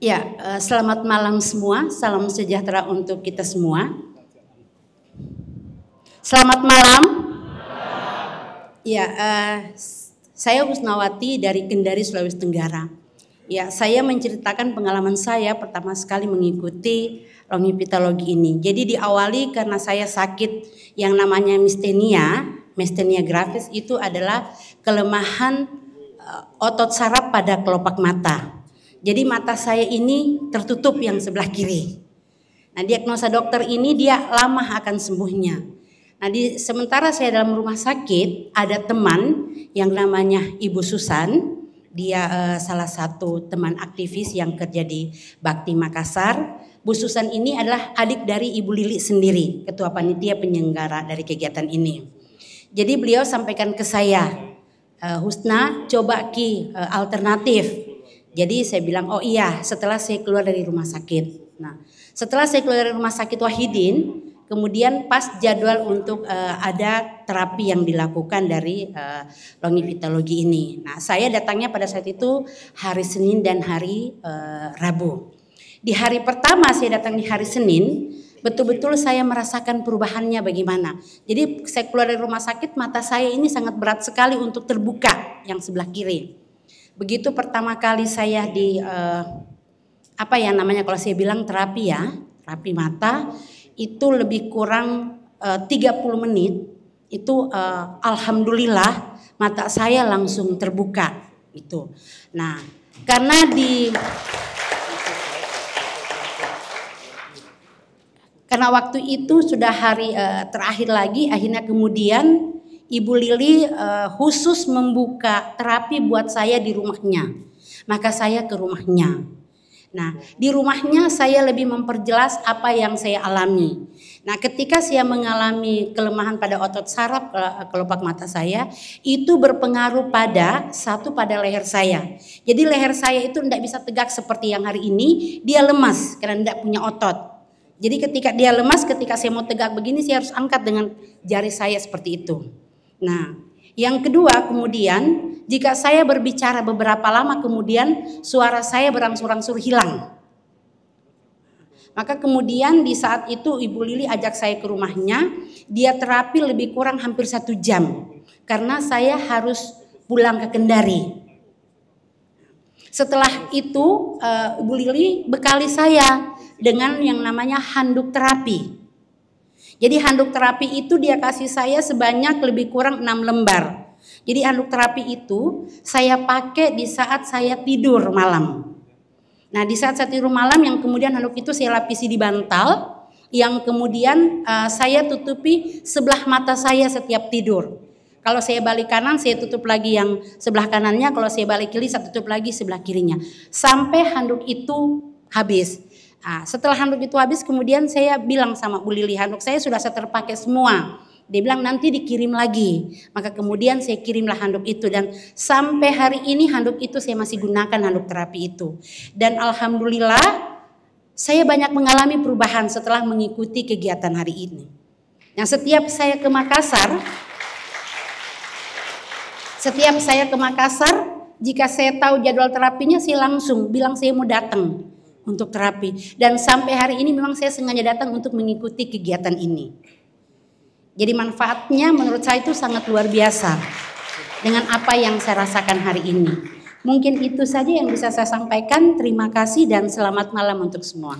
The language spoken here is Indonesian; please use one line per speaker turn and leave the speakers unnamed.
Ya, selamat malam semua, salam sejahtera untuk kita semua. Selamat malam. Ya, saya Husnawati dari Kendari, Sulawesi Tenggara. Ya, saya menceritakan pengalaman saya pertama sekali mengikuti longipitologi ini. Jadi diawali karena saya sakit yang namanya mastenia gravis, itu adalah kelemahan otot saraf pada kelopak mata. Jadi mata saya ini tertutup yang sebelah kiri. Nah, diagnosa dokter ini dia lama akan sembuhnya. Nah, sementara saya dalam rumah sakit, ada teman yang namanya Ibu Susan. Dia salah satu teman aktivis yang kerja di Bakti Makassar. Bu Susan ini adalah adik dari Ibu Lili sendiri, ketua panitia penyelenggara dari kegiatan ini. Jadi beliau sampaikan ke saya, Husna, coba alternatif. Jadi saya bilang, oh iya, setelah saya keluar dari rumah sakit. Nah, setelah saya keluar dari rumah sakit Wahidin, kemudian pas jadwal untuk ada terapi yang dilakukan dari longipitologi ini. Nah, saya datangnya pada saat itu hari Senin dan hari Rabu. Di hari pertama saya datang di hari Senin, betul-betul saya merasakan perubahannya bagaimana. Jadi saya keluar dari rumah sakit, mata saya ini sangat berat sekali untuk terbuka yang sebelah kiri. Begitu pertama kali saya di kalau saya bilang terapi mata, itu lebih kurang 30 menit, itu alhamdulillah mata saya langsung terbuka itu. Nah, karena waktu itu sudah hari terakhir lagi, akhirnya kemudian Ibu Lili khusus membuka terapi buat saya di rumahnya. Maka saya ke rumahnya. Nah, di rumahnya saya lebih memperjelas apa yang saya alami. Nah, ketika saya mengalami kelemahan pada otot saraf kelopak mata saya, itu berpengaruh pada leher saya. Jadi leher saya itu tidak bisa tegak seperti yang hari ini, dia lemas karena tidak punya otot. Jadi ketika dia lemas, ketika saya mau tegak begini, saya harus angkat dengan jari saya seperti itu. Nah, yang kedua kemudian, jika saya berbicara beberapa lama kemudian suara saya berangsur-angsur hilang. Maka kemudian di saat itu Ibu Lili ajak saya ke rumahnya, dia terapi lebih kurang hampir 1 jam. Karena saya harus pulang ke Kendari. Setelah itu Ibu Lili bekali saya dengan yang namanya handuk terapi. Jadi handuk terapi itu dia kasih saya sebanyak lebih kurang 6 lembar. Jadi handuk terapi itu saya pakai di saat saya tidur malam. Nah, di saat saya tidur malam yang kemudian handuk itu saya lapisi di bantal, yang kemudian saya tutupi sebelah mata saya setiap tidur. Kalau saya balik kanan, saya tutup lagi yang sebelah kanannya. Kalau saya balik kiri, saya tutup lagi sebelah kirinya. Sampai handuk itu habis. Nah, setelah handuk itu habis, kemudian saya bilang sama Bu Lili, handuk saya sudah terpakai semua. Dia bilang nanti dikirim lagi. Maka kemudian saya kirimlah handuk itu. Dan sampai hari ini handuk itu saya masih gunakan, handuk terapi itu. Dan alhamdulillah saya banyak mengalami perubahan setelah mengikuti kegiatan hari ini. Yang setiap saya ke Makassar, jika saya tahu jadwal terapinya, saya langsung bilang saya mau datang untuk terapi. Dan sampai hari ini memang saya sengaja datang untuk mengikuti kegiatan ini. Jadi manfaatnya menurut saya itu sangat luar biasa dengan apa yang saya rasakan hari ini. Mungkin itu saja yang bisa saya sampaikan. Terima kasih dan selamat malam untuk semua.